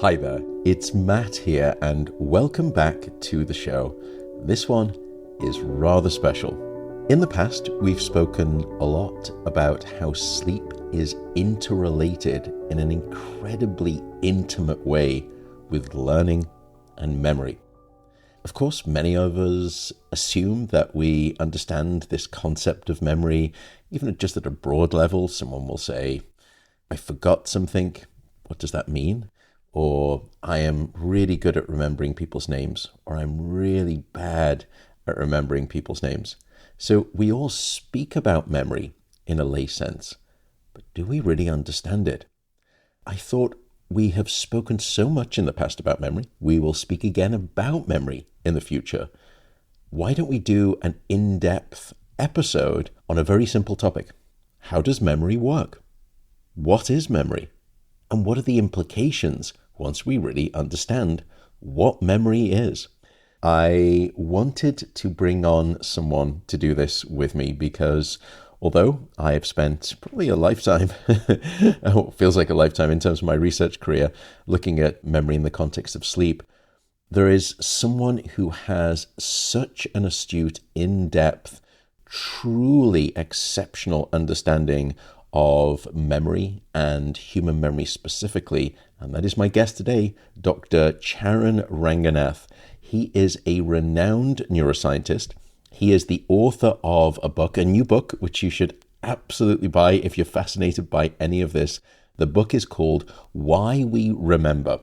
Hi there, it's Matt here, and welcome back to the show. This one is rather special. In the past, we've spoken a lot about how sleep is interrelated in an incredibly intimate way with learning and memory. Of course, many of us assume that we understand this concept of memory, even just at a broad level. Someone will say, I forgot something. What does that mean? Or I am really good at remembering people's names, or I'm really bad at remembering people's names. So we all speak about memory in a lay sense, but do we really understand it? I thought we have spoken so much in the past about memory, we will speak again about memory in the future. Why don't we do an in-depth episode on a very simple topic? How does memory work? What is memory? And what are the implications once we really understand what memory is? I wanted to bring on someone to do this with me because although I have spent probably a lifetime, feels like a lifetime in terms of my research career, looking at memory in the context of sleep, there is someone who has such an astute, in-depth, truly exceptional understanding of memory and human memory specifically, and that is my guest today, Dr. Charan Ranganath. He is a renowned neuroscientist. He is the author of a new book, which you should absolutely buy if you're fascinated by any of this. The book is called Why We Remember: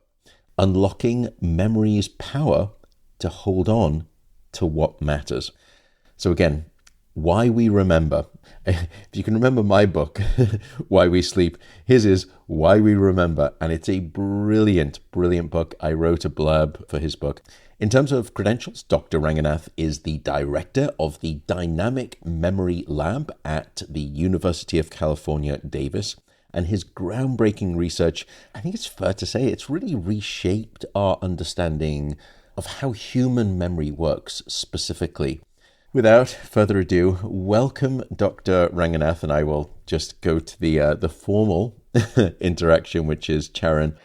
Unlocking Memory's Power to Hold On to What Matters. So again, Why We Remember. If you can remember my book, Why We Sleep, his is Why We Remember. And it's a brilliant, brilliant book. I wrote a blurb for his book. In terms of credentials, Dr. Ranganath is the director of the Dynamic Memory Lab at the University of California, Davis. And his groundbreaking research, I think it's fair to say, it's really reshaped our understanding of how human memory works specifically. Without further ado, welcome Dr. Ranganath, and I will just go to the formal interaction, which is Charan.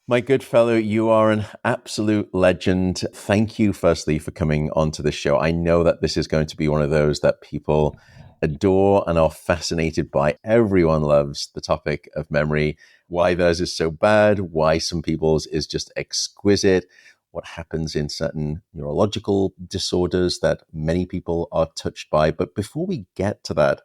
My good fellow, you are an absolute legend. Thank you, firstly, for coming onto the show. I know that this is going to be one of those that people adore and are fascinated by. Everyone loves the topic of memory, why theirs is so bad, why some people's is just exquisite, what happens in certain neurological disorders that many people are touched by. But before we get to that,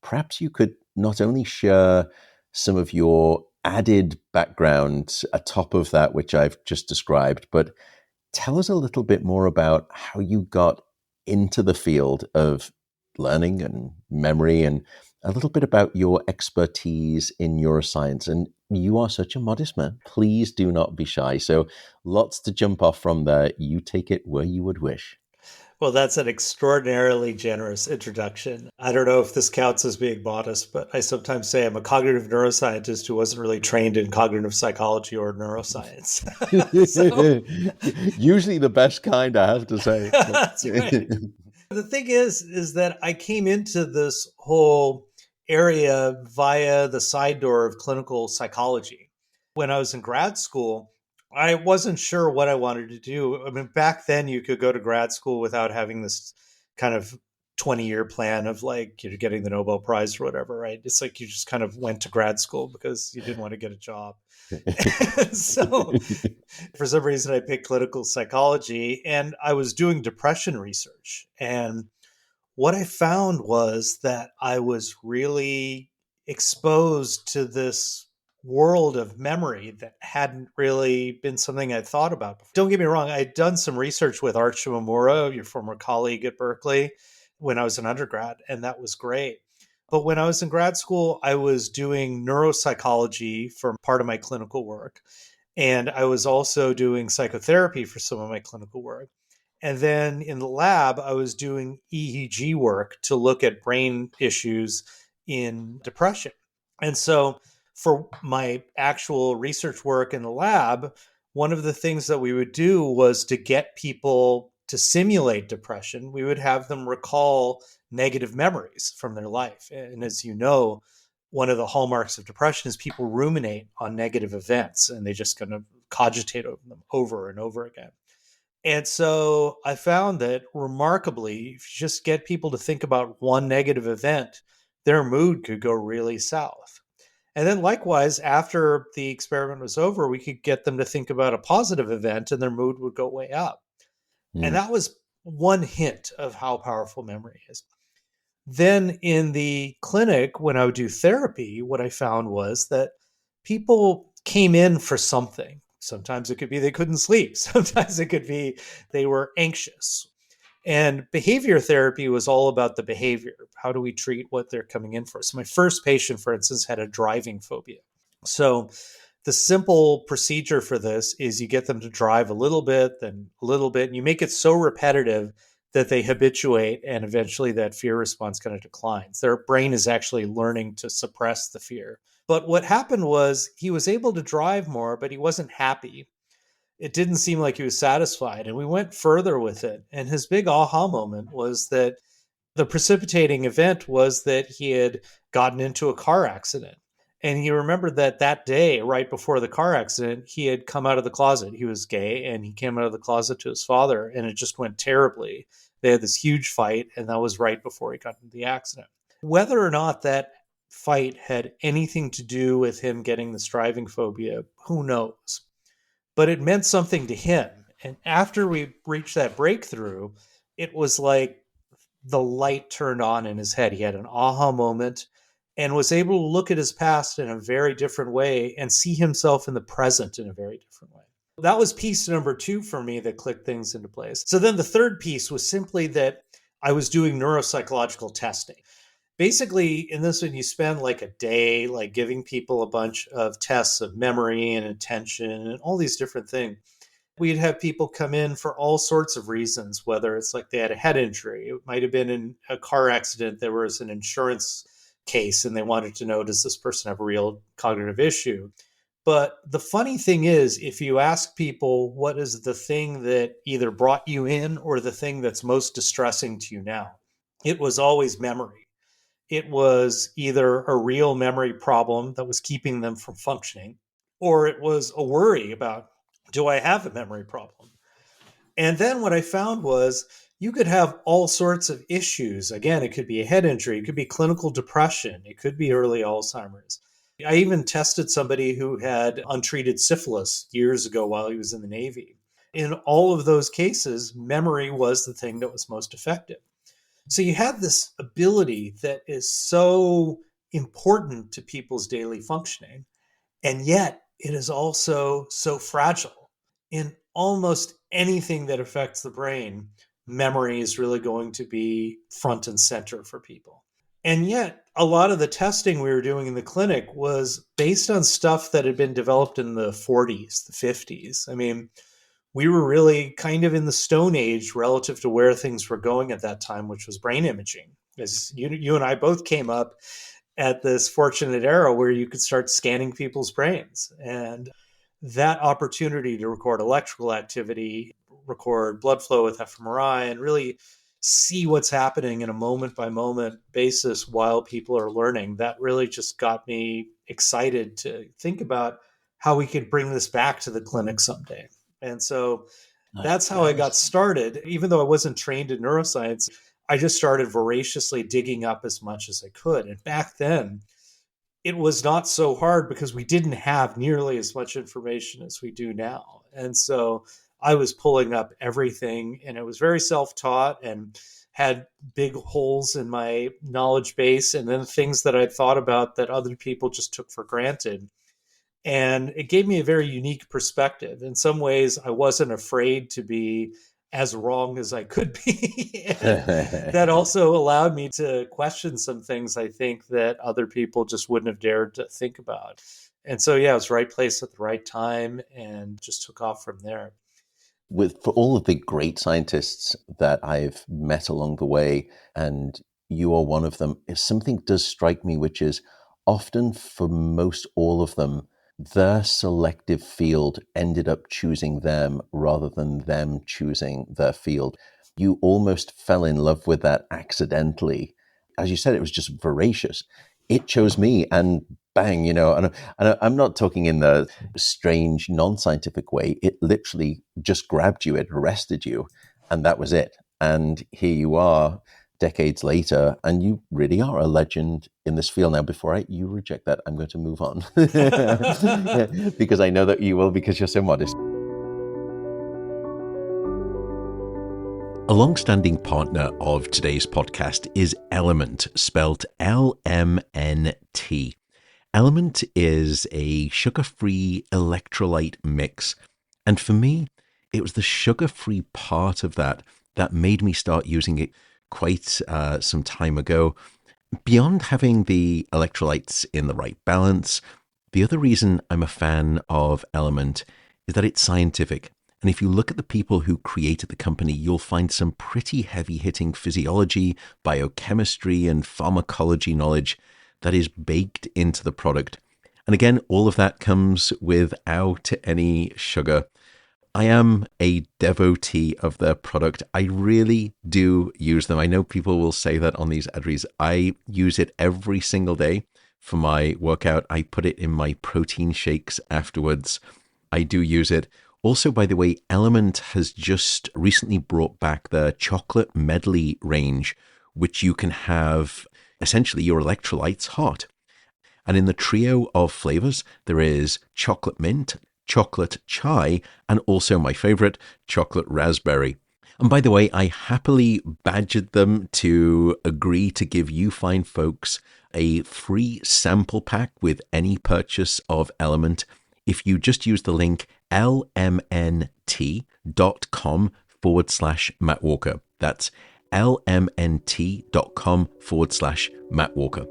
perhaps you could not only share some of your added background atop of that, which I've just described, but tell us a little bit more about how you got into the field of learning and memory, and a little bit about your expertise in neuroscience. And you are such a modest man. Please do not be shy. So lots to jump off from there. You take it where you would wish. Well, that's an extraordinarily generous introduction. I don't know if this counts as being modest, but I sometimes say I'm a cognitive neuroscientist who wasn't really trained in cognitive psychology or neuroscience. Usually the best kind, I have to say. That's right. The thing is that I came into this whole area via the side door of clinical psychology. When I was in grad school, I wasn't sure what I wanted to do. I mean, back then you could go to grad school without having this kind of 20-year plan of like, you're getting the Nobel Prize or whatever, right? It's like you just kind of went to grad school because you didn't want to get a job. So for some reason, I picked clinical psychology, and I was doing depression research. And what I found was that I was really exposed to this world of memory that hadn't really been something I'd thought about before. Don't get me wrong, I'd done some research with Art Shimomura, your former colleague at Berkeley, when I was an undergrad, and that was great. But when I was in grad school, I was doing neuropsychology for part of my clinical work. And I was also doing psychotherapy for some of my clinical work. And then in the lab, I was doing EEG work to look at brain issues in depression. And so for my actual research work in the lab, one of the things that we would do was to get people to simulate depression. We would have them recall negative memories from their life. And as you know, one of the hallmarks of depression is people ruminate on negative events, and they just kind of cogitate over them over and over again. And so I found that remarkably, if you just get people to think about one negative event, their mood could go really south. And then likewise, after the experiment was over, we could get them to think about a positive event and their mood would go way up. And Mm. that was one hint of how powerful memory is. Then in the clinic, when I would do therapy, what I found was that people came in for something. Sometimes it could be they couldn't sleep. Sometimes it could be they were anxious. And behavior therapy was all about the behavior. How do we treat what they're coming in for? So my first patient, for instance, had a driving phobia. So the simple procedure for this is you get them to drive a little bit, then a little bit, and you make it so repetitive that they habituate, and eventually that fear response kind of declines. Their brain is actually learning to suppress the fear. But what happened was he was able to drive more, but he wasn't happy. It didn't seem like he was satisfied. And we went further with it. And his big aha moment was that the precipitating event was that he had gotten into a car accident. And he remembered that that day, right before the car accident, he had come out of the closet. He was gay and he came out of the closet to his father, and it just went terribly. They had this huge fight, and that was right before he got into the accident. Whether or not that fight had anything to do with him getting the driving phobia, who knows? But it meant something to him. And after we reached that breakthrough, it was like the light turned on in his head. He had an aha moment and was able to look at his past in a very different way and see himself in the present in a very different way. That was piece number 2 for me that clicked things into place. So then the third piece was simply that I was doing neuropsychological testing. Basically, in this one, you spend like a day, like giving people a bunch of tests of memory and attention and all these different things. We'd have people come in for all sorts of reasons, whether it's like they had a head injury, it might have been in a car accident, there was an insurance case, and they wanted to know, does this person have a real cognitive issue? But the funny thing is, if you ask people what is the thing that either brought you in or the thing that's most distressing to you now, it was always memory. It was either a real memory problem that was keeping them from functioning, or it was a worry about, do I have a memory problem? And then what I found was you could have all sorts of issues. Again, it could be a head injury, it could be clinical depression, it could be early Alzheimer's. I even tested somebody who had untreated syphilis years ago while he was in the Navy. In all of those cases, memory was the thing that was most effective. So you have this ability that is so important to people's daily functioning, and yet it is also so fragile. In almost anything that affects the brain, memory is really going to be front and center for people. And yet, a lot of the testing we were doing in the clinic was based on stuff that had been developed in the 40s, the 50s. I mean, we were really kind of in the Stone Age relative to where things were going at that time, which was brain imaging. As you and I both came up at this fortunate era where you could start scanning people's brains. And that opportunity to record electrical activity, record blood flow with fMRI, and really see what's happening in a moment by moment basis while people are learning, that really just got me excited to think about how we could bring this back to the clinic someday. And so that's how I got started. Even though I wasn't trained in neuroscience, I just started voraciously digging up as much as I could. And back then, it was not so hard because we didn't have nearly as much information as we do now. And so I was pulling up everything, and it was very self-taught and had big holes in my knowledge base, and then things that I'd thought about that other people just took for granted. And it gave me a very unique perspective. In some ways, I wasn't afraid to be as wrong as I could be. That also allowed me to question some things I think that other people just wouldn't have dared to think about. And so, yeah, it was right place at the right time and just took off from there. For all of the great scientists that I've met along the way, and you are one of them, something does strike me, which is often for most all of them, their selective field ended up choosing them rather than them choosing their field. You almost fell in love with that accidentally. As you said, it was just voracious. It chose me, and bang, and I'm not talking in the strange, non-scientific way. It literally just grabbed you, it arrested you, and that was it. And here you are decades later, and you really are a legend in this field. Now, before you reject that, I'm going to move on. Because I know that you will, because you're so modest. A long-standing partner of today's podcast is Element, spelled LMNT. Element is a sugar-free electrolyte mix. And for me, it was the sugar-free part of that made me start using it quite some time ago. Beyond having the electrolytes in the right balance, the other reason I'm a fan of Element is that it's scientific. And if you look at the people who created the company, you'll find some pretty heavy-hitting physiology, biochemistry, and pharmacology knowledge that is baked into the product. And again, all of that comes without any sugar. I am a devotee of their product. I really do use them. I know people will say that on these ad reads. I use it every single day for my workout. I put it in my protein shakes afterwards. I do use it. Also, by the way, Element has just recently brought back the chocolate medley range, which you can have essentially your electrolytes hot. And in the trio of flavors, there is chocolate mint, chocolate chai, and also my favorite, chocolate raspberry. And by the way, I happily badgered them to agree to give you fine folks a free sample pack with any purchase of Element if you just use the link lmnt.com/Matt Walker. That's lmnt.com/Matt Walker.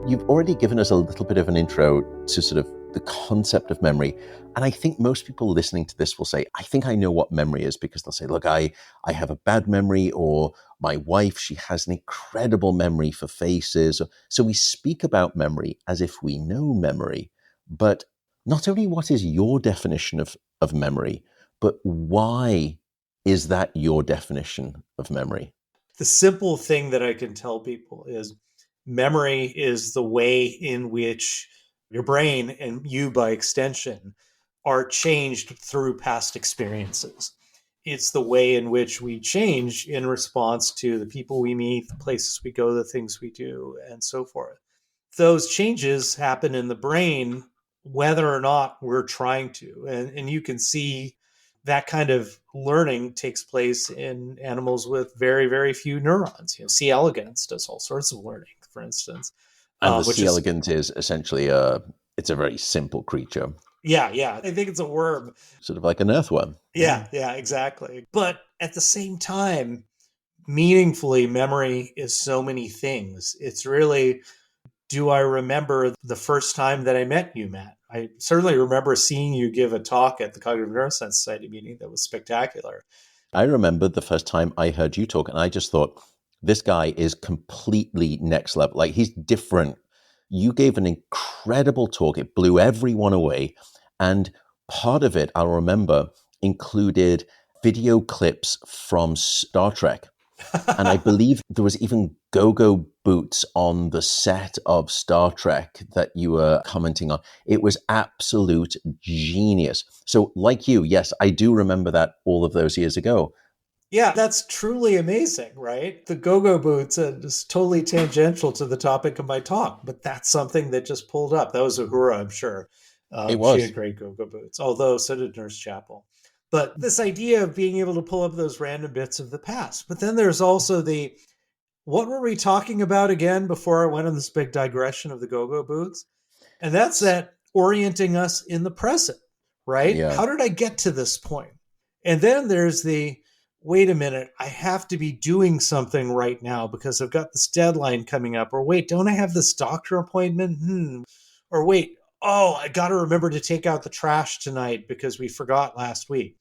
You've already given us a little bit of an intro to sort of the concept of memory. And I think most people listening to this will say, I think I know what memory is, because they'll say, look, I have a bad memory, or my wife, she has an incredible memory for faces. So we speak about memory as if we know memory, but not only what is your definition of memory, but why is that your definition of memory? The simple thing that I can tell people is memory is the way in which your brain, and you by extension, are changed through past experiences. It's the way in which we change in response to the people we meet, the places we go, the things we do, and so forth. Those changes happen in the brain whether or not we're trying to. And you can see that kind of learning takes place in animals with very, very few neurons. C. elegans does all sorts of learning, for instance. And the C. elegans is essentially it's a very simple creature. Yeah. I think it's a worm. Sort of like an earthworm. Yeah, exactly. But at the same time, meaningfully, memory is so many things. It's really, do I remember the first time that I met you, Matt? I certainly remember seeing you give a talk at the Cognitive Neuroscience Society meeting that was spectacular. I remember the first time I heard you talk, and I just thought, this guy is completely next level. Like, he's different. You gave an incredible talk. It blew everyone away. And part of it, I'll remember, included video clips from Star Trek. And I believe there was even go-go boots on the set of Star Trek that you were commenting on. It was absolute genius. So like you, yes, I do remember that all of those years ago. Yeah, that's truly amazing, right? The go-go boots is totally tangential to the topic of my talk, but that's something that just pulled up. That was Uhura, I'm sure. It was. She had great go-go boots, although so did Nurse Chapel. But this idea of being able to pull up those random bits of the past. But then there's also what were we talking about again before I went on this big digression of the go-go boots? And that's that orienting us in the present, right? Yeah. How did I get to this point? And then there's wait a minute, I have to be doing something right now because I've got this deadline coming up. Or wait, don't I have this doctor appointment? Or wait, I got to remember to take out the trash tonight because we forgot last week.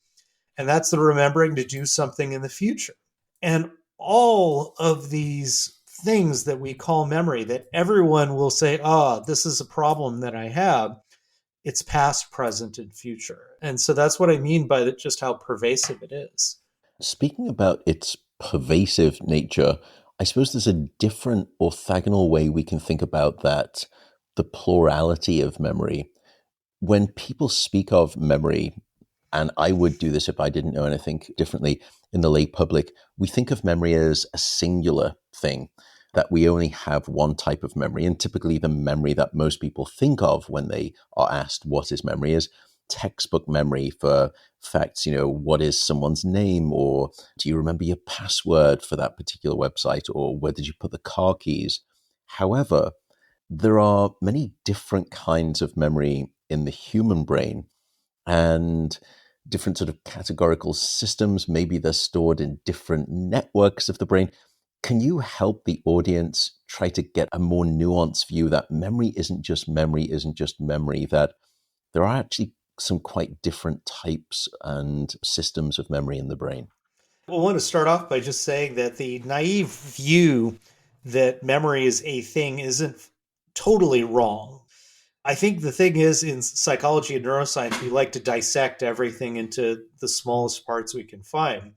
And that's the remembering to do something in the future. And all of these things that we call memory, that everyone will say, this is a problem that I have. It's past, present, and future. And so that's what I mean by just how pervasive it is. Speaking about its pervasive nature, I suppose there's a different orthogonal way we can think about that, the plurality of memory. When people speak of memory, and I would do this if I didn't know anything differently in the lay public, we think of memory as a singular thing, that we only have one type of memory. And typically, the memory that most people think of when they are asked what is memory is textbook memory for facts, what is someone's name, or do you remember your password for that particular website, or where did you put the car keys? However, there are many different kinds of memory in the human brain, and different sort of categorical systems. Maybe they're stored in different networks of the brain. Can you help the audience try to get a more nuanced view that memory isn't just memory, that there are actually some quite different types and systems of memory in the brain? Well, I want to start off by just saying that the naive view that memory is a thing isn't totally wrong. I think the thing is, in psychology and neuroscience, we like to dissect everything into the smallest parts we can find.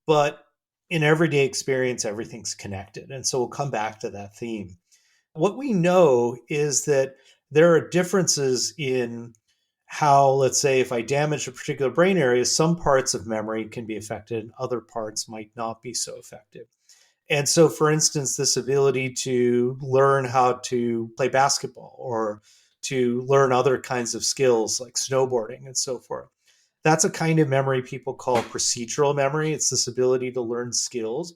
But in everyday experience, everything's connected. And so we'll come back to that theme. What we know is that there are differences in how, let's say, if I damage a particular brain area, some parts of memory can be affected, other parts might not be so effective. And so, for instance, this ability to learn how to play basketball or to learn other kinds of skills like snowboarding and so forth. That's a kind of memory people call procedural memory. It's this ability to learn skills.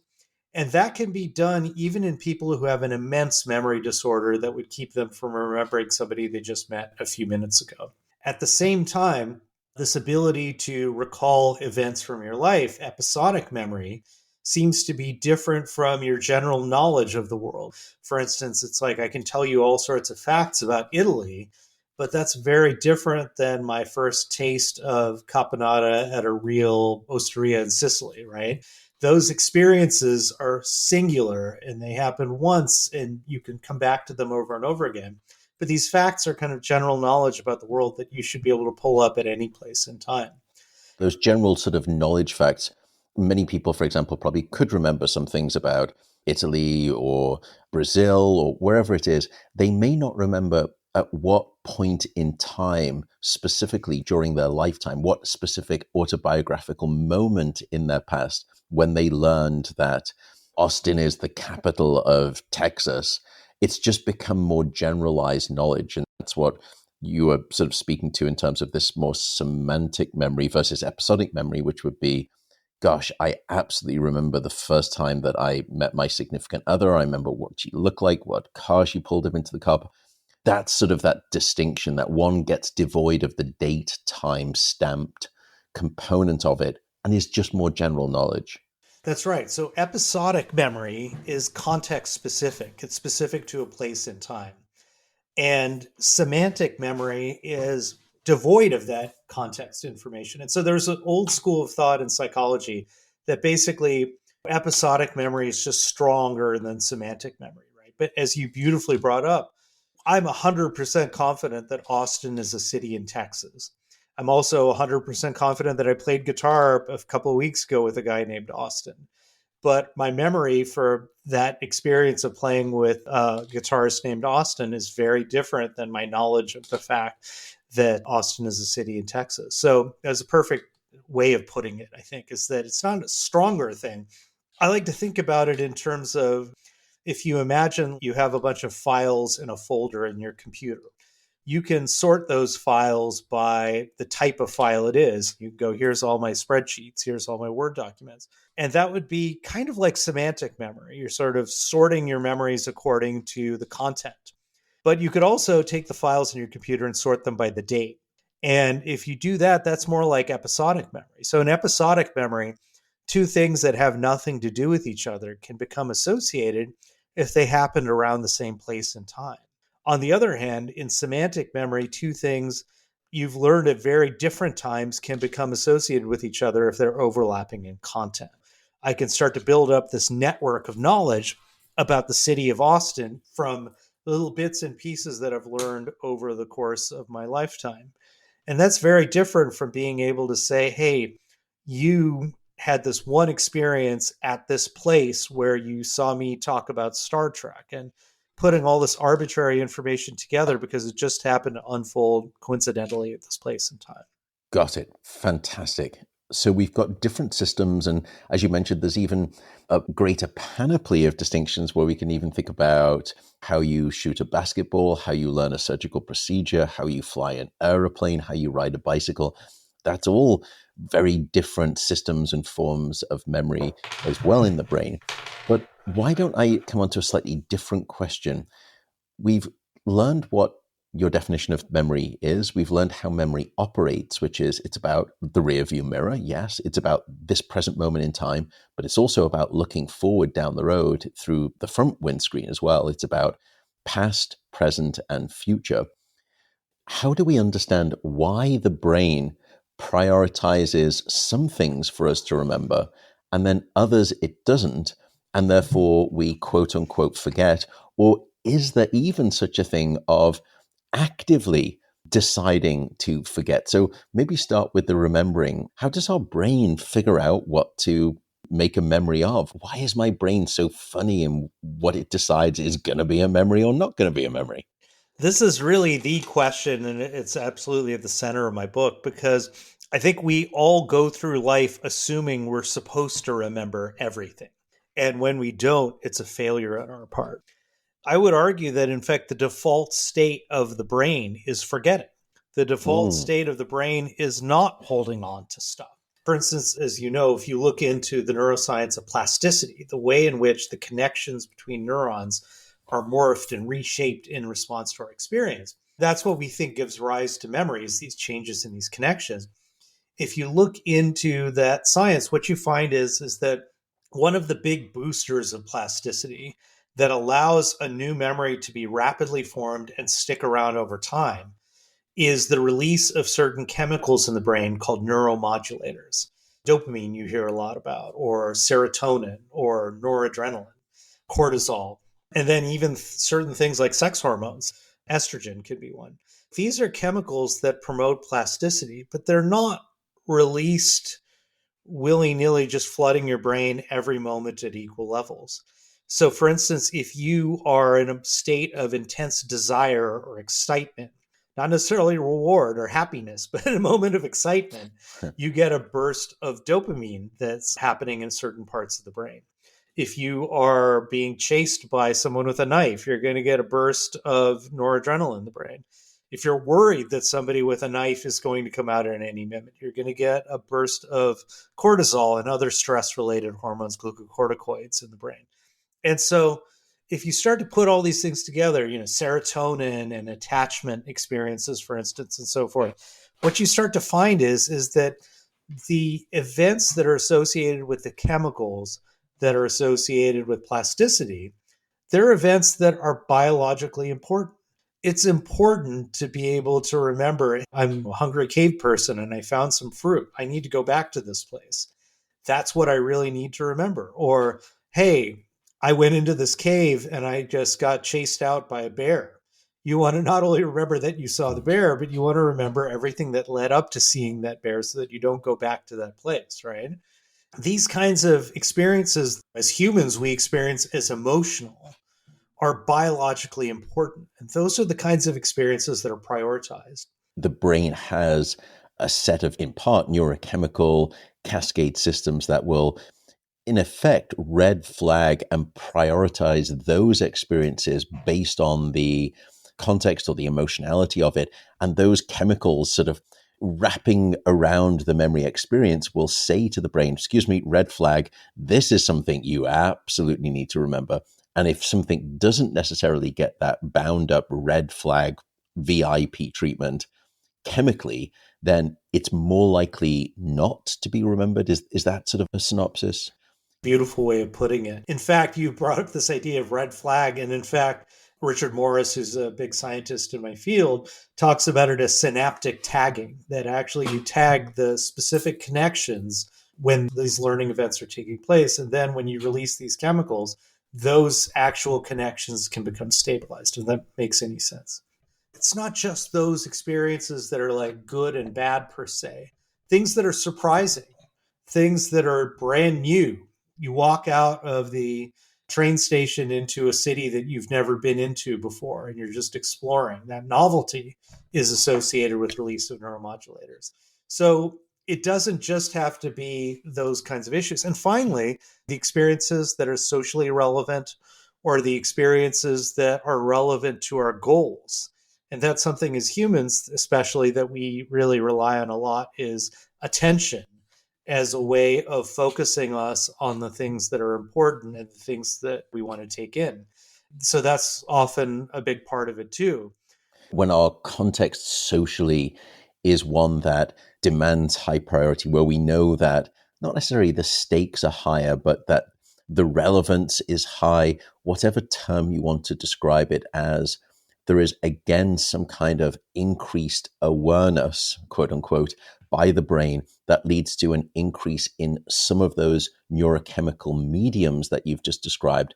And that can be done even in people who have an immense memory disorder that would keep them from remembering somebody they just met a few minutes ago. At the same time, this ability to recall events from your life, episodic memory, seems to be different from your general knowledge of the world. For instance, it's like I can tell you all sorts of facts about Italy, but that's very different than my first taste of caponata at a real osteria in Sicily, right? Those experiences are singular and they happen once and you can come back to them over and over again. But these facts are kind of general knowledge about the world that you should be able to pull up at any place in time. Those general sort of knowledge facts, many people, for example, probably could remember some things about Italy or Brazil or wherever it is. They may not remember at what point in time, specifically during their lifetime, what specific autobiographical moment in their past when they learned that Austin is the capital of Texas. It's just become more generalized knowledge. And that's what you were sort of speaking to in terms of this more semantic memory versus episodic memory, which would be, gosh, I absolutely remember the first time that I met my significant other. I remember what she looked like, what car she pulled up into the car. That's sort of that distinction, that one gets devoid of the date, time stamped component of it and is just more general knowledge. That's right. So episodic memory is context specific. It's specific to a place in time. And semantic memory is devoid of that context information. And so there's an old school of thought in psychology that basically episodic memory is just stronger than semantic memory, right? But as you beautifully brought up, I'm 100% confident that Austin is a city in Texas. I'm also 100% confident that I played guitar a couple of weeks ago with a guy named Austin. But my memory for that experience of playing with a guitarist named Austin is very different than my knowledge of the fact that Austin is a city in Texas. So that's a perfect way of putting it, I think, is that it's not a stronger thing. I like to think about it in terms of, if you imagine you have a bunch of files in a folder in your computer, you can sort those files by the type of file it is. You go, here's all my spreadsheets, here's all my Word documents. And that would be kind of like semantic memory. You're sort of sorting your memories according to the content. But you could also take the files in your computer and sort them by the date. And if you do that, that's more like episodic memory. So in episodic memory, two things that have nothing to do with each other can become associated if they happened around the same place and time. On the other hand, in semantic memory, two things you've learned at very different times can become associated with each other if they're overlapping in content. I can start to build up this network of knowledge about the city of Austin from little bits and pieces that I've learned over the course of my lifetime. And that's very different from being able to say, hey, you had this one experience at this place where you saw me talk about Star Trek, and putting all this arbitrary information together because it just happened to unfold coincidentally at this place and time. Got it. Fantastic. So we've got different systems. And as you mentioned, there's even a greater panoply of distinctions where we can even think about how you shoot a basketball, how you learn a surgical procedure, how you fly an aeroplane, how you ride a bicycle. That's all very different systems and forms of memory as well in the brain. But why don't I come on to a slightly different question? We've learned what your definition of memory is. We've learned how memory operates, which is it's about the rear view mirror. Yes, it's about this present moment in time, but it's also about looking forward down the road through the front windscreen as well. It's about past, present, and future. How do we understand why the brain prioritizes some things for us to remember and then others it doesn't, and therefore we quote unquote forget? Or is there even such a thing of actively deciding to forget? So maybe start with the remembering. How does our brain figure out what to make a memory of? Why is my brain so funny in what it decides is going to be a memory or not going to be a memory? This is really the question, and it's absolutely at the center of my book, because I think we all go through life assuming we're supposed to remember everything. And when we don't, it's a failure on our part. I would argue that, in fact, the default state of the brain is forgetting. The default state of the brain is not holding on to stuff. For instance, as you know, if you look into the neuroscience of plasticity, the way in which the connections between neurons are morphed and reshaped in response to our experience, that's what we think gives rise to memories, these changes in these connections. If you look into that science, what you find is that one of the big boosters of plasticity that allows a new memory to be rapidly formed and stick around over time is the release of certain chemicals in the brain called neuromodulators. Dopamine you hear a lot about, or serotonin, or noradrenaline, cortisol, and then even certain things like sex hormones. Estrogen could be one. These are chemicals that promote plasticity, but they're not released willy-nilly, just flooding your brain every moment at equal levels. So, for instance, if you are in a state of intense desire or excitement, not necessarily reward or happiness, but in a moment of excitement, you get a burst of dopamine that's happening in certain parts of the brain. If you are being chased by someone with a knife, you're going to get a burst of noradrenaline in the brain. If you're worried that somebody with a knife is going to come out at any minute, you're going to get a burst of cortisol and other stress-related hormones, glucocorticoids in the brain. And so if you start to put all these things together, serotonin and attachment experiences, for instance, and so forth, what you start to find is that the events that are associated with the chemicals that are associated with plasticity, they're events that are biologically important. It's important to be able to remember, I'm a hungry cave person and I found some fruit. I need to go back to this place. That's what I really need to remember. Or, hey, I went into this cave and I just got chased out by a bear. You want to not only remember that you saw the bear, but you want to remember everything that led up to seeing that bear so that you don't go back to that place, right? These kinds of experiences, as humans, we experience as emotional, are biologically important. And those are the kinds of experiences that are prioritized. The brain has a set of, in part, neurochemical cascade systems that will, in effect, red flag and prioritize those experiences based on the context or the emotionality of it. And those chemicals sort of wrapping around the memory experience will say to the brain, excuse me, red flag, this is something you absolutely need to remember. And if something doesn't necessarily get that bound up red flag VIP treatment chemically, then it's more likely not to be remembered. Is that sort of a synopsis? Beautiful way of putting it. In fact, you brought up this idea of red flag. And in fact, Richard Morris, who's a big scientist in my field, talks about it as synaptic tagging, that actually you tag the specific connections when these learning events are taking place. And then when you release these chemicals, those actual connections can become stabilized. If that makes any sense. It's not just those experiences that are like good and bad per se, things that are surprising, things that are brand new. You walk out of the train station into a city that you've never been into before, and you're just exploring. That novelty is associated with release of neuromodulators. So it doesn't just have to be those kinds of issues. And finally, the experiences that are socially relevant or the experiences that are relevant to our goals. And that's something as humans, especially, that we really rely on a lot, is attention as a way of focusing us on the things that are important and the things that we want to take in. So that's often a big part of it too. When our context socially is one that demands high priority, where we know that not necessarily the stakes are higher, but that the relevance is high, whatever term you want to describe it as, there is again some kind of increased awareness, quote unquote, by the brain that leads to an increase in some of those neurochemical mediums that you've just described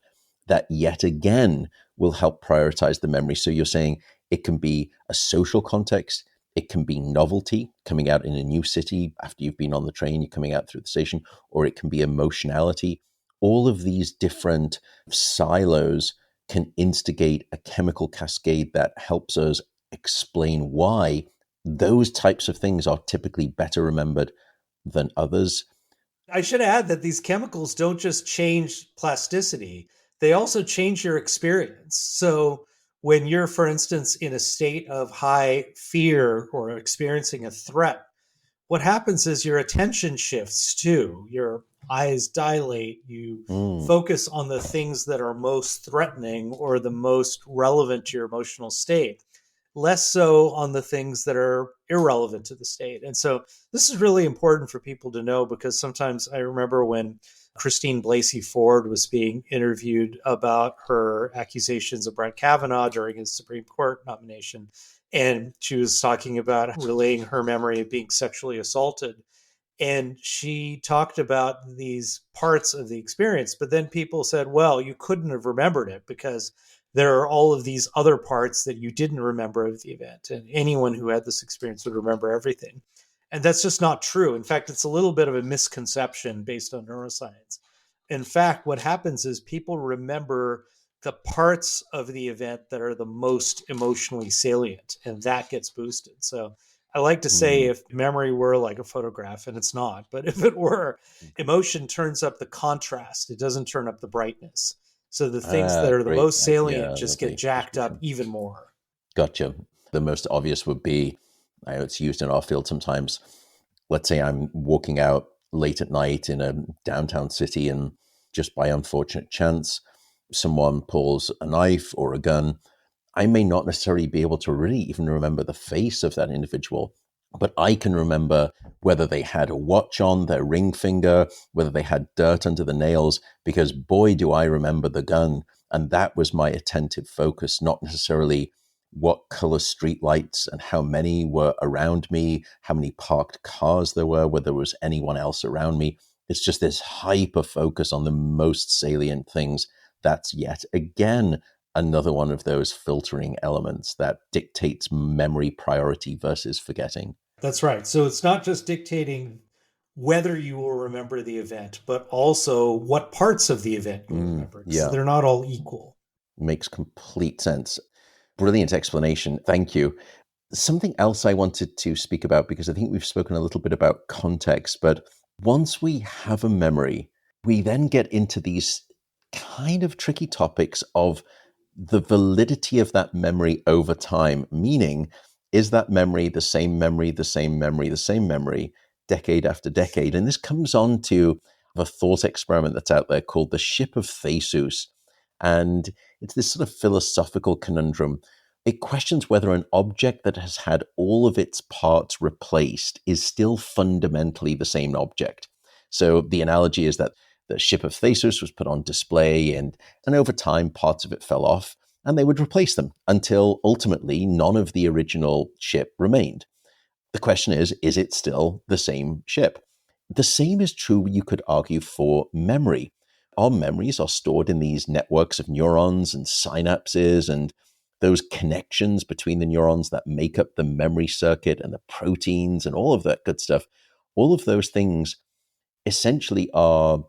that yet again will help prioritize the memory. So you're saying it can be a social context, it can be novelty, coming out in a new city after you've been on the train, you're coming out through the station, or it can be emotionality. All of these different silos can instigate a chemical cascade that helps us explain why those types of things are typically better remembered than others. I should add that these chemicals don't just change plasticity, they also change your experience. So when you're, for instance, in a state of high fear or experiencing a threat, what happens is your attention shifts too. Your eyes dilate. You focus on the things that are most threatening or the most relevant to your emotional state, less so on the things that are irrelevant to the state. And so this is really important for people to know, because sometimes I remember when Christine Blasey Ford was being interviewed about her accusations of Brett Kavanaugh during his Supreme Court nomination. And she was talking about relaying her memory of being sexually assaulted. And she talked about these parts of the experience, but then people said, well, you couldn't have remembered it because there are all of these other parts that you didn't remember of the event. And anyone who had this experience would remember everything. And that's just not true. In fact, it's a little bit of a misconception based on neuroscience. In fact, what happens is people remember the parts of the event that are the most emotionally salient, and that gets boosted. So I like to say, if memory were like a photograph, and it's not, but if it were, emotion turns up the contrast, it doesn't turn up the brightness. So the things that are the Great. most salient Yeah, just lovely get jacked up description. even more. Gotcha. The most obvious would be, I know it's used in our field sometimes. Let's say I'm walking out late at night in a downtown city, and just by unfortunate chance, someone pulls a knife or a gun. I may not necessarily be able to really even remember the face of that individual, but I can remember whether they had a watch on their ring finger, whether they had dirt under the nails, because boy, do I remember the gun. And that was my attentive focus, not necessarily what color streetlights and how many were around me, how many parked cars there were, whether there was anyone else around me. It's just this hyper focus on the most salient things. That's yet again another one of those filtering elements that dictates memory priority versus forgetting. That's right. So it's not just dictating whether you will remember the event, but also what parts of the event you'll remember, because Yeah, they're not all equal. makes complete sense. Brilliant explanation. Thank you. Something else I wanted to speak about, because I think we've spoken a little bit about context, but once we have a memory, we then get into these kind of tricky topics of the validity of that memory over time. Meaning, is that memory the same memory, the same memory, the same memory, decade after decade? And this comes on to a thought experiment that's out there called the Ship of Theseus. And it's this sort of philosophical conundrum. It questions whether an object that has had all of its parts replaced is still fundamentally the same object. So the analogy is that the Ship of Theseus was put on display, and over time, parts of it fell off, and they would replace them until ultimately none of the original ship remained. The question is it still the same ship? The same is true, you could argue, for memory. Our memories are stored in these networks of neurons and synapses, and those connections between the neurons that make up the memory circuit and the proteins and all of that good stuff. All of those things essentially are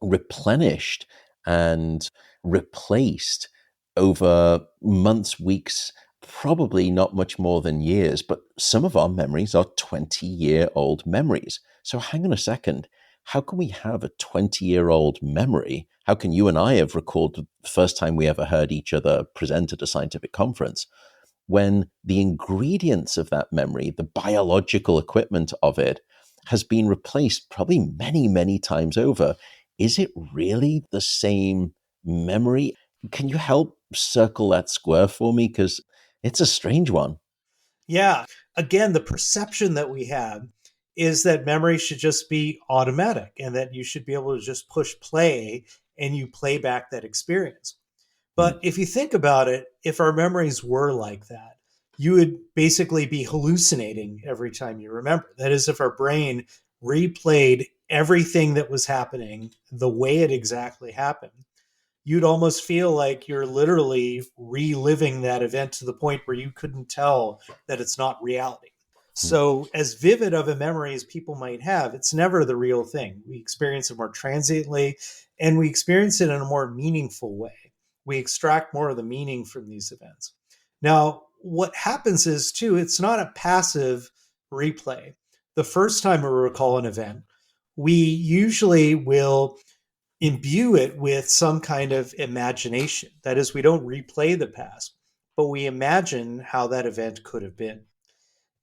replenished and replaced over months, weeks, probably not much more than years, but some of our memories are 20-year-old memories. So hang on a second. How can we have a 20-year-old memory? How can you and I have recalled the first time we ever heard each other present at a scientific conference when the ingredients of that memory, the biological equipment of it, has been replaced probably many, many times over? Is it really the same memory? Can you help circle that square for me? Because it's a strange one. Yeah. Again, the perception that we have is that memory should just be automatic and that you should be able to just push play and you play back that experience. Mm, But if you think about it, if our memories were like that, you would basically be hallucinating every time you remember. That is, if our brain replayed everything that was happening the way it exactly happened, you'd almost feel like you're literally reliving that event to the point where you couldn't tell that it's not reality. mm, So, as vivid of a memory as people might have, it's never the real thing. We experience it more transiently and we experience it in a more meaningful way. We extract more of the meaning from these events. Now, what happens is, too, it's not a passive replay. The first time we recall an event, we usually will imbue it with some kind of imagination. That is, we don't replay the past, but we imagine how that event could have been.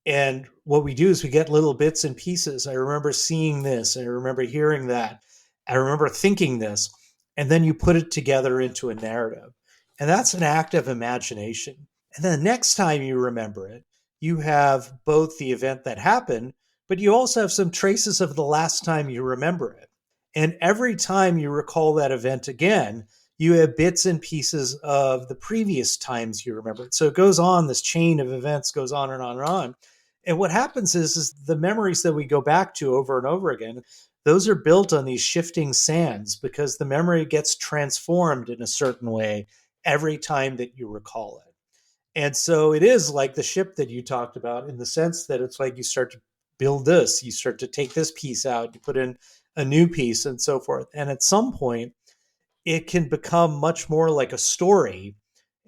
And what we do is we get little bits and pieces. I remember seeing this. I remember hearing that. I remember thinking this. And then you put it together into a narrative. And that's an act of imagination. And then the next time you remember it, you have both the event that happened, but you also have some traces of the last time you remember it. And every time you recall that event again, you have bits and pieces of the previous times you remember it. So it goes on, this chain of events goes on and on and on. And what happens is the memories that we go back to over and over again, those are built on these shifting sands because the memory gets transformed in a certain way every time that you recall it. And so it is like the ship that you talked about in the sense that it's like you start to build this, you start to take this piece out, you put in a new piece and so forth. And at some point, it can become much more like a story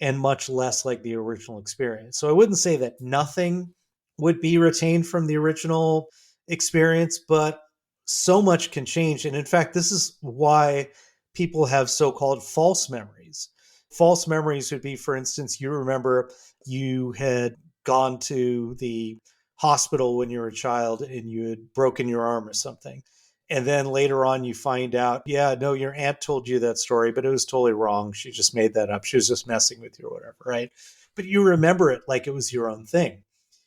and much less like the original experience. So I wouldn't say that nothing would be retained from the original experience, but so much can change. And in fact, this is why people have so called false memories. False memories would be, for instance, you remember you had gone to the hospital when you were a child and you had broken your arm or something. And then later on, you find out, yeah, no, your aunt told you that story, but it was totally wrong. She just made that up. She was just messing with you or whatever, right? But you remember it like it was your own thing.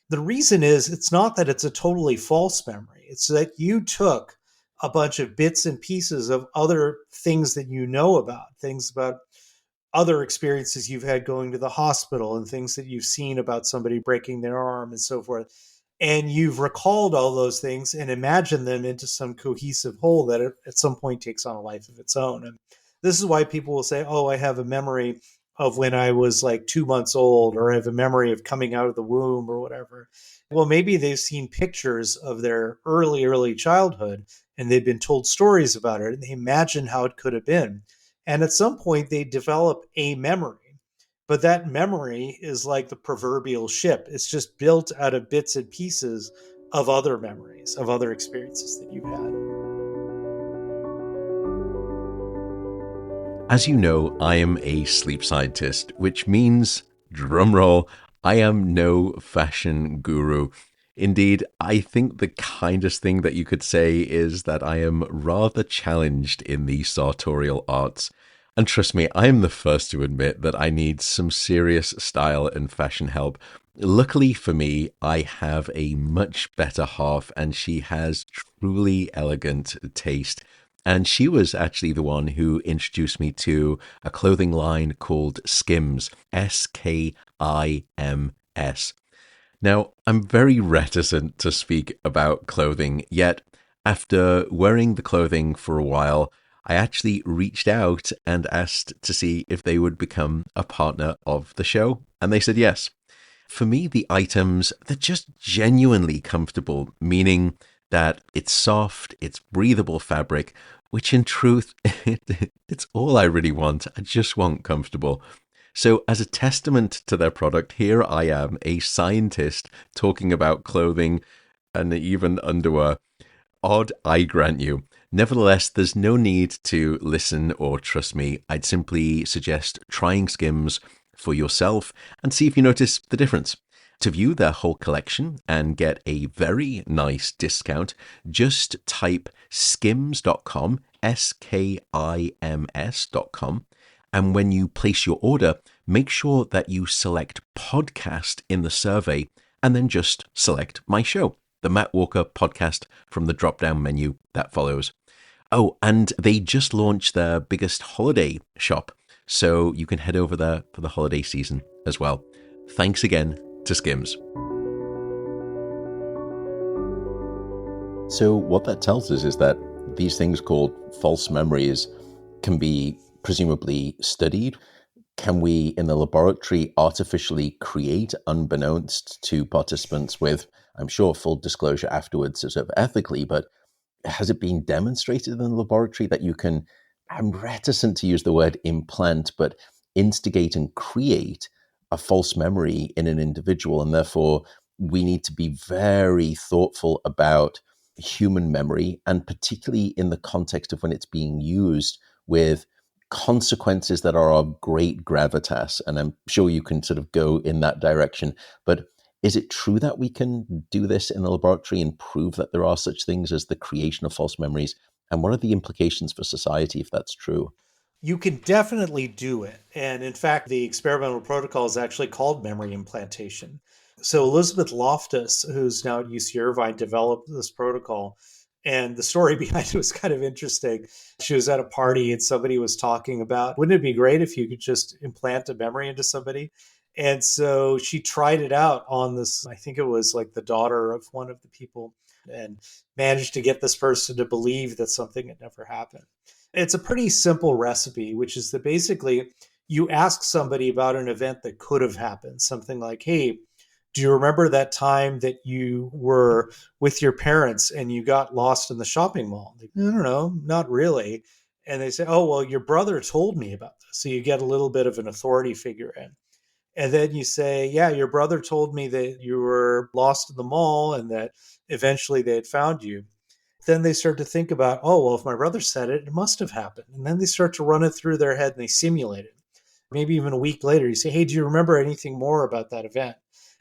The reason is it's not that it's a totally false memory. It's that you took a bunch of bits and pieces of other things that you know about, things about other experiences you've had going to the hospital and things that you've seen about somebody breaking their arm and so forth. And you've recalled all those things and imagined them into some cohesive whole that at some point takes on a life of its own. And this is why people will say, oh, I have a memory of when I was like 2 months old, or I have a memory of coming out of the womb or whatever. Well, maybe they've seen pictures of their early childhood and they've been told stories about it and they imagine how it could have been. And at some point, they develop a memory. But that memory is like the proverbial ship. It's just built out of bits and pieces of other memories, of other experiences that you've had. As you know, I am a sleep scientist, which means, drumroll, I am no fashion guru. Indeed, I think the kindest thing that you could say is that I am rather challenged in the sartorial arts. And trust me, I am the first to admit that I need some serious style and fashion help. Luckily for me, I have a much better half, and she has truly elegant taste. And she was actually the one who introduced me to a clothing line called Skims, Skims. Now, I'm very reticent to speak about clothing, yet after wearing the clothing for a while, I actually reached out and asked to see if they would become a partner of the show, and they said yes. For me, the items, they're just genuinely comfortable, meaning that it's soft, it's breathable fabric, which in truth, it's all I really want. I just want comfortable. So as a testament to their product, here I am, a scientist talking about clothing and even underwear. Odd, I grant you. Nevertheless, there's no need to listen or trust me. I'd simply suggest trying Skims for yourself and see if you notice the difference. To view their whole collection and get a very nice discount, just type skims.com, skims.com. And when you place your order, make sure that you select podcast in the survey and then just select my show, the Matt Walker podcast, from the drop-down menu that follows. Oh, and they just launched their biggest holiday shop, so you can head over there for the holiday season as well. Thanks again to Skims. So what that tells us is that these things called false memories can be presumably studied. Can we, in the laboratory, artificially create, unbeknownst to participants with, I'm sure, full disclosure afterwards, sort of ethically, but has it been demonstrated in the laboratory that you can, I'm reticent to use the word implant, but instigate and create a false memory in an individual? And therefore, we need to be very thoughtful about human memory, and particularly in the context of when it's being used with consequences that are of great gravitas. And I'm sure you can sort of go in that direction. But is it true that we can do this in the laboratory and prove that there are such things as the creation of false memories? And what are the implications for society if that's true? You can definitely do it. And in fact, the experimental protocol is actually called memory implantation. So Elizabeth Loftus, who's now at UC Irvine, developed this protocol. And the story behind it was kind of interesting. She was at a party and somebody was talking about, wouldn't it be great if you could just implant a memory into somebody? And so she tried it out on this, I think it was like the daughter of one of the people, and managed to get this person to believe that something had never happened. It's a pretty simple recipe, which is that basically you ask somebody about an event that could have happened. Something like, hey, do you remember that time that you were with your parents and you got lost in the shopping mall? Like, no, not really. And they say, oh, well, your brother told me about this. So you get a little bit of an authority figure in. And then you say, yeah, your brother told me that you were lost in the mall and that eventually they had found you. Then they start to think about, oh, well, if my brother said it, it must have happened. And then they start to run it through their head and they simulate it. Maybe even a week later, you say, hey, do you remember anything more about that event?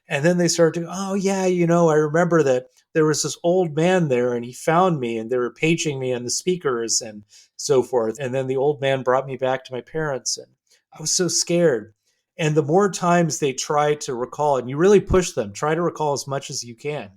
And then they start to, oh, yeah, I remember that there was this old man there and he found me and they were paging me on the speakers and so forth. And then the old man brought me back to my parents and I was so scared. And the more times they try to recall, and you really push them, try to recall as much as you can.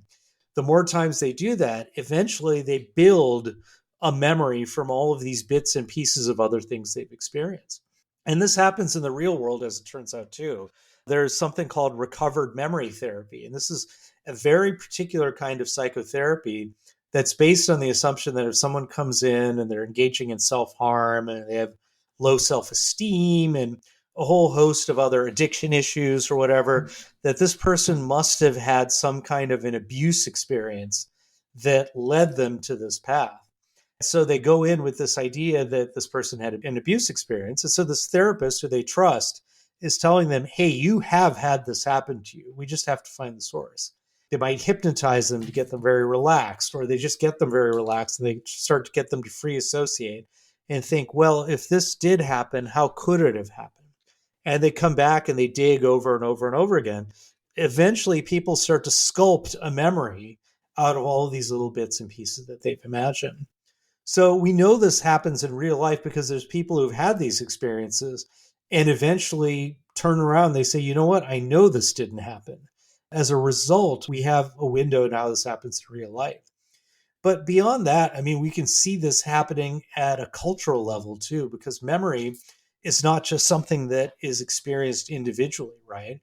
The more times they do that, eventually they build a memory from all of these bits and pieces of other things they've experienced. And this happens in the real world, as it turns out, too. There's something called recovered memory therapy. And this is a very particular kind of psychotherapy that's based on the assumption that if someone comes in and they're engaging in self-harm and they have low self-esteem and a whole host of other addiction issues or whatever, that this person must have had some kind of an abuse experience that led them to this path. So they go in with this idea that this person had an abuse experience. And so this therapist who they trust is telling them, hey, you have had this happen to you. We just have to find the source. They might hypnotize them to get them very relaxed, or they just get them very relaxed and they start to get them to free associate and think, well, if this did happen, how could it have happened? And they come back and they dig over and over and over again. Eventually, people start to sculpt a memory out of all of these little bits and pieces that they've imagined. So we know this happens in real life because there's people who've had these experiences and eventually turn around. They say, you know what? I know this didn't happen. As a result, we have a window now this happens in real life. But beyond that, I mean, we can see this happening at a cultural level too, because memory is not just something that is experienced individually, right?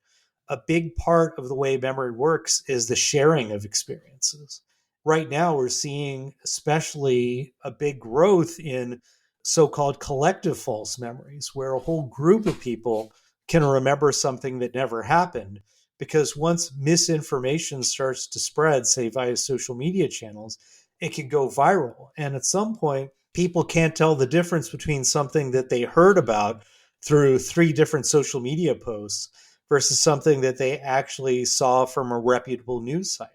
A big part of the way memory works is the sharing of experiences. Right now, we're seeing especially a big growth in so-called collective false memories, where a whole group of people can remember something that never happened. Because once misinformation starts to spread, say via social media channels, it can go viral. And at some point, people can't tell the difference between something that they heard about through 3 different social media posts versus something that they actually saw from a reputable news site.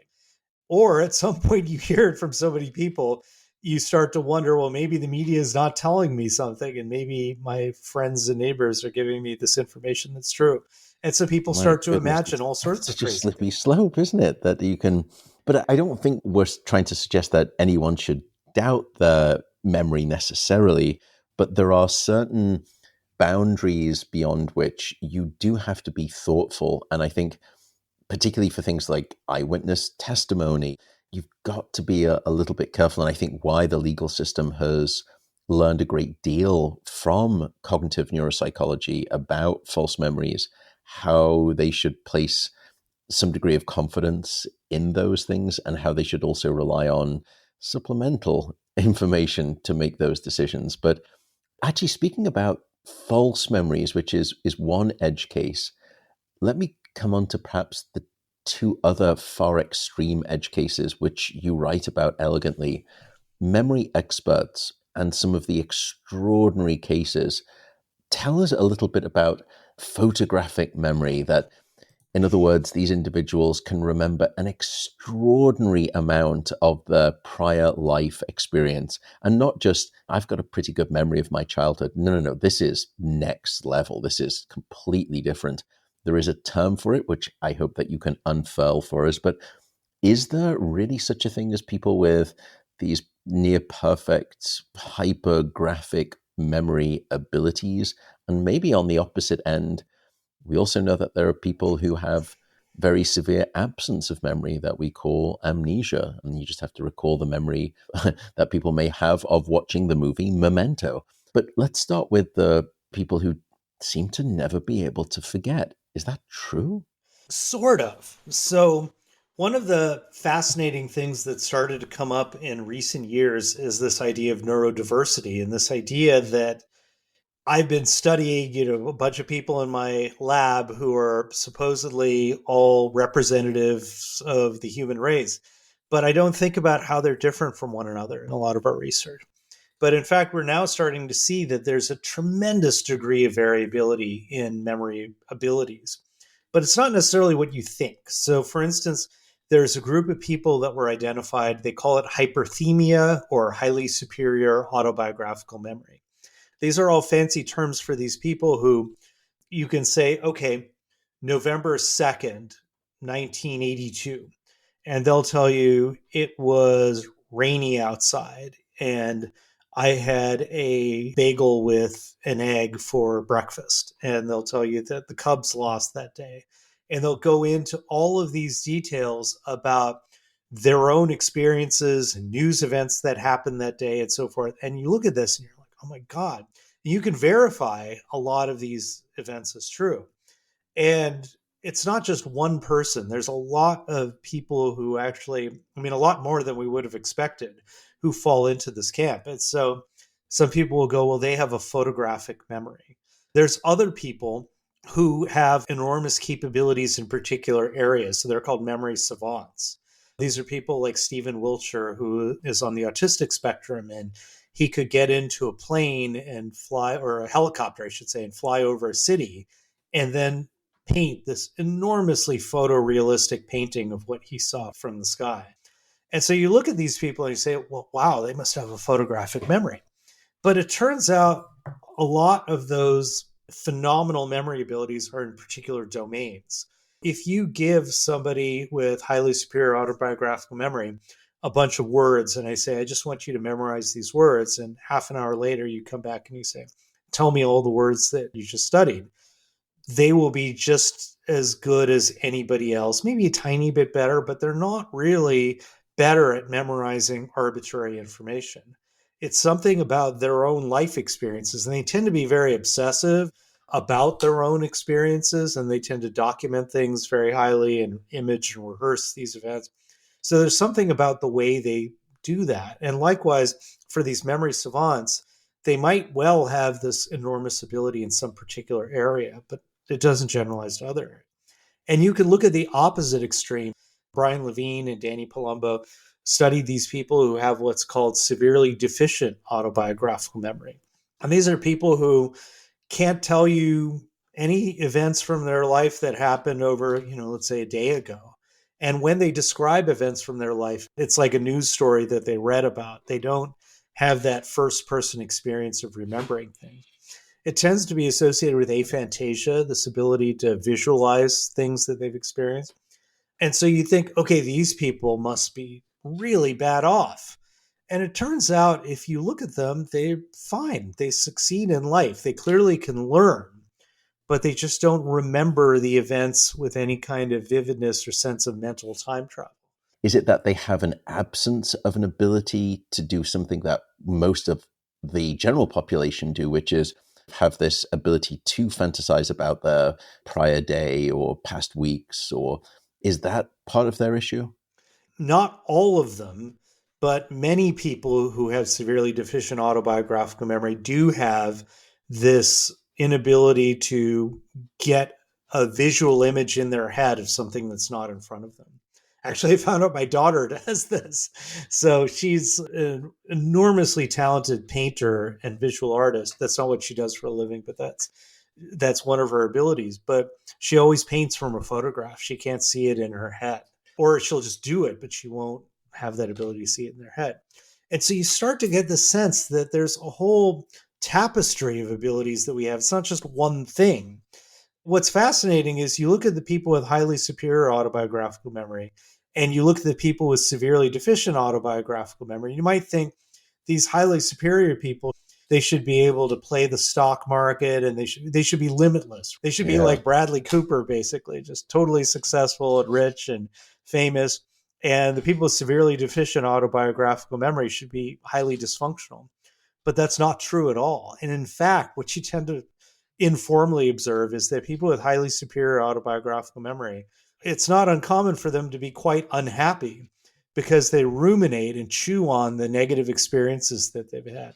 Or at some point, you hear it from so many people, you start to wonder, well, maybe the media is not telling me something, and maybe my friends and neighbors are giving me this information that's true. And so people My start to goodness, imagine all it's sorts of such a crazy slippery things. slope, isn't it? That you can, but I don't think we're trying to suggest that anyone should doubt the memory necessarily, but there are certain boundaries beyond which you do have to be thoughtful. And I think, particularly for things like eyewitness testimony, you've got to be a little bit careful. And I think why the legal system has learned a great deal from cognitive neuropsychology about false memories, how they should place some degree of confidence in those things, and how they should also rely on supplemental information to make those decisions. But actually, speaking about false memories, which is one edge case, let me come on to perhaps the 2 other far extreme edge cases, which you write about elegantly: memory experts and some of the extraordinary cases. Tell us a little bit about photographic memory, that, in other words, these individuals can remember an extraordinary amount of the prior life experience. And not just, I've got a pretty good memory of my childhood. No, no, no. This is next level. This is completely different. There is a term for it, which I hope that you can unfurl for us. But is there really such a thing as people with these near perfect hypergraphic memory abilities? And maybe on the opposite end, we also know that there are people who have very severe absence of memory that we call amnesia. And you just have to recall the memory that people may have of watching the movie Memento. But let's start with the people who seem to never be able to forget. Is that true? Sort of. So, one of the fascinating things that started to come up in recent years is this idea of neurodiversity, and this idea that I've been studying, a bunch of people in my lab who are supposedly all representatives of the human race, but I don't think about how they're different from one another in a lot of our research. But in fact, we're now starting to see that there's a tremendous degree of variability in memory abilities. But it's not necessarily what you think. So, for instance, there's a group of people that were identified, they call it hyperthymia or highly superior autobiographical memory. These are all fancy terms for these people who you can say, okay, November 2nd, 1982. And they'll tell you it was rainy outside and I had a bagel with an egg for breakfast. And they'll tell you that the Cubs lost that day. And they'll go into all of these details about their own experiences and news events that happened that day and so forth. And you look at this and you're like, oh my God, you can verify a lot of these events as true. And it's not just one person. There's a lot of people who actually, I mean, a lot more than we would have expected who fall into this camp. And so some people will go, well, they have a photographic memory. There's other people who have enormous capabilities in particular areas. So they're called memory savants. These are people like Stephen Wiltshire, who is on the autistic spectrum, and he could get into a plane and fly, or a helicopter, I should say, and fly over a city and then paint this enormously photorealistic painting of what he saw from the sky. And so you look at these people and you say, well, wow, they must have a photographic memory. But it turns out a lot of those phenomenal memory abilities are in particular domains. If you give somebody with highly superior autobiographical memory a bunch of words and I say, I just want you to memorize these words, and half an hour later you come back and you say, tell me all the words that you just studied, they will be just as good as anybody else, maybe a tiny bit better, but they're not really better at memorizing arbitrary information. It's something about their own life experiences, and they tend to be very obsessive about their own experiences, and they tend to document things very highly and image and rehearse these events. So there's something about the way they do that. And likewise, for these memory savants, they might well have this enormous ability in some particular area, but it doesn't generalize to other. And you can look at the opposite extreme. Brian Levine and Danny Palumbo studied these people who have what's called severely deficient autobiographical memory. And these are people who can't tell you any events from their life that happened over, let's say a day ago. And when they describe events from their life, it's like a news story that they read about. They don't have that first person experience of remembering things. It tends to be associated with aphantasia, this ability to visualize things that they've experienced. And so you think, okay, these people must be really bad off. And it turns out, if you look at them, they're fine. They succeed in life. They clearly can learn, but they just don't remember the events with any kind of vividness or sense of mental time travel. Is it that they have an absence of an ability to do something that most of the general population do, which is have this ability to fantasize about their prior day or past weeks? Or is that part of their issue? Not all of them, but many people who have severely deficient autobiographical memory do have this inability to get a visual image in their head of something that's not in front of them. Actually, I found out my daughter does this. So she's an enormously talented painter and visual artist. That's not what she does for a living, but that's one of her abilities. But she always paints from a photograph. She can't see it in her head. Or she'll just do it, but she won't have that ability to see it in their head. And so you start to get the sense that there's a whole tapestry of abilities that we have. It's not just one thing. What's fascinating is you look at the people with highly superior autobiographical memory, and you look at the people with severely deficient autobiographical memory. You might think these highly superior people, they should be able to play the stock market, and they should be limitless. They should be like Bradley Cooper, basically, just totally successful and rich and famous. And the people with severely deficient autobiographical memory should be highly dysfunctional. But that's not true at all. And in fact, what you tend to informally observe is that people with highly superior autobiographical memory, it's not uncommon for them to be quite unhappy because they ruminate and chew on the negative experiences that they've had.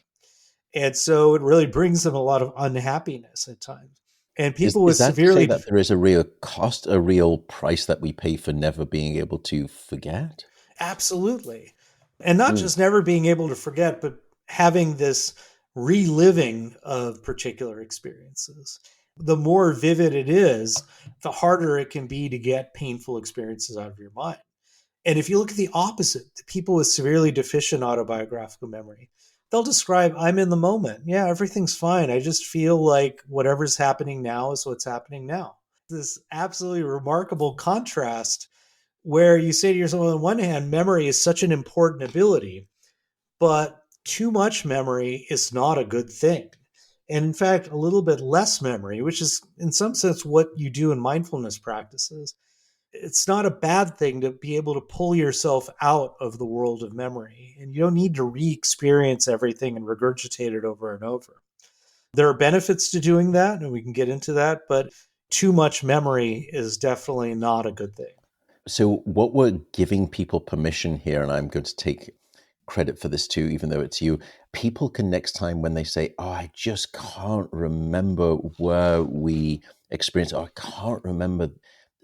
And so it really brings them a lot of unhappiness at times. And people with is that severely... to say that there is a real cost, a real price that we pay for never being able to forget? Absolutely. And not just never being able to forget, but having this reliving of particular experiences. The more vivid it is, the harder it can be to get painful experiences out of your mind. And if you look at the opposite, the people with severely deficient autobiographical memory, they'll describe, I'm in the moment. Yeah, everything's fine. I just feel like whatever's happening now is what's happening now. This absolutely remarkable contrast where you say to yourself, on one hand, memory is such an important ability, but too much memory is not a good thing. And in fact, a little bit less memory, which is in some sense what you do in mindfulness practices, it's not a bad thing to be able to pull yourself out of the world of memory. And you don't need to re-experience everything and regurgitate it over and over. There are benefits to doing that, and we can get into that, but too much memory is definitely not a good thing. So what we're giving people permission here, and I'm going to take credit for this too, even though it's you, people can next time when they say, oh, I just can't remember where we experienced, oh, I can't remember,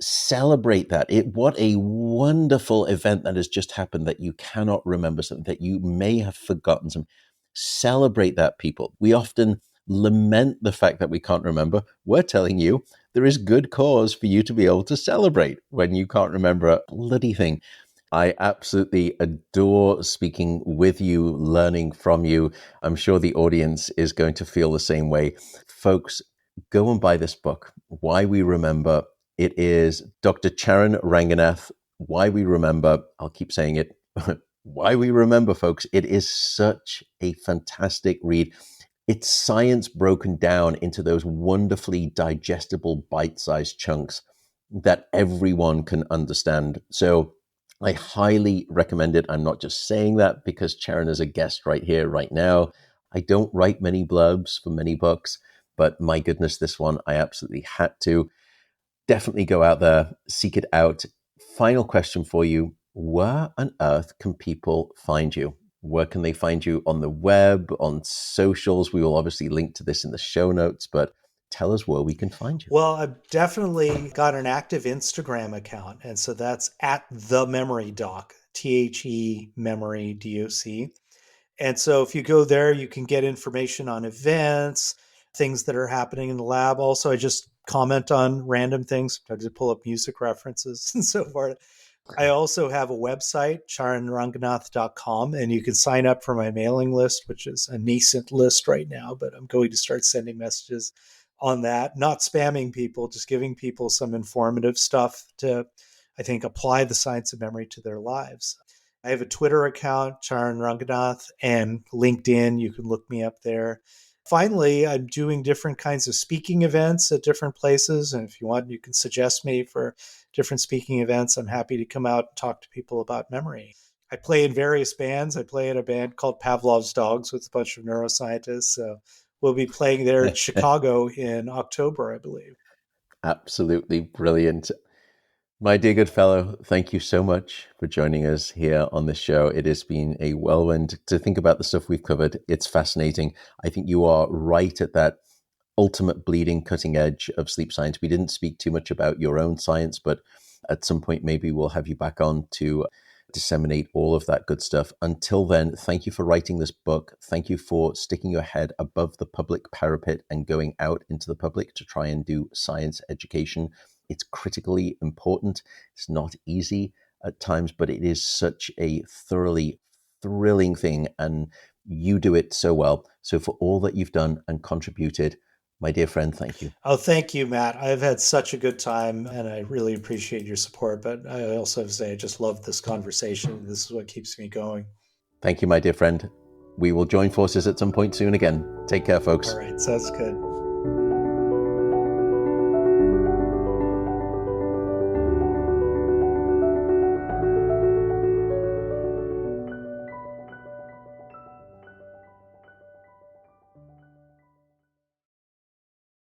celebrate that. What a wonderful event that has just happened that you cannot remember, something that you may have forgotten. Celebrate that, people. We often lament the fact that we can't remember. We're telling you there is good cause for you to be able to celebrate when you can't remember a bloody thing. I absolutely adore speaking with you, learning from you. I'm sure the audience is going to feel the same way. Folks, go and buy this book, Why We Remember. It is Dr. Charan Ranganath, Why We Remember. I'll keep saying it. Why We Remember, folks. It is such a fantastic read. It's science broken down into those wonderfully digestible bite-sized chunks that everyone can understand. So I highly recommend it. I'm not just saying that because Charan is a guest right here, right now. I don't write many blurbs for many books, but my goodness, this one I absolutely had to. Definitely go out there, seek it out. Final question for you. Where on earth can people find you? Where can they find you on the web, on socials? We will obviously link to this in the show notes, but tell us where we can find you. Well, I've definitely got an active Instagram account. And so that's at the memory doc, THE memory DOC. And so if you go there, you can get information on events, things that are happening in the lab. Also, I just comment on random things. I just pull up music references and so forth. I also have a website, charanranganath.com, and you can sign up for my mailing list, which is a nascent list right now, but I'm going to start sending messages on that, not spamming people, just giving people some informative stuff to, I think, apply the science of memory to their lives. I have a Twitter account, Charan Ranganath, and LinkedIn. You can look me up there. Finally, I'm doing different kinds of speaking events at different places. And if you want, you can suggest me for different speaking events. I'm happy to come out and talk to people about memory. I play in various bands. I play in a band called Pavlov's Dogs with a bunch of neuroscientists. So we'll be playing there in Chicago in October, I believe. Absolutely brilliant. My dear good fellow, thank you so much for joining us here on this show. It has been a whirlwind to think about the stuff we've covered. It's fascinating. I think you are right at that ultimate bleeding cutting edge of sleep science. We didn't speak too much about your own science, but at some point maybe we'll have you back on to disseminate all of that good stuff. Until then, thank you for writing this book. Thank you for sticking your head above the public parapet and going out into the public to try and do science education. It's critically important. It's not easy at times, but it is such a thoroughly thrilling thing, and you do it so well. So for all that you've done and contributed, my dear friend, thank you. Oh, thank you, Matt. I've had such a good time and I really appreciate your support. But I also have to say, I just love this conversation. This is what keeps me going. Thank you, my dear friend. We will join forces at some point soon again. Take care, folks. All right. Sounds good.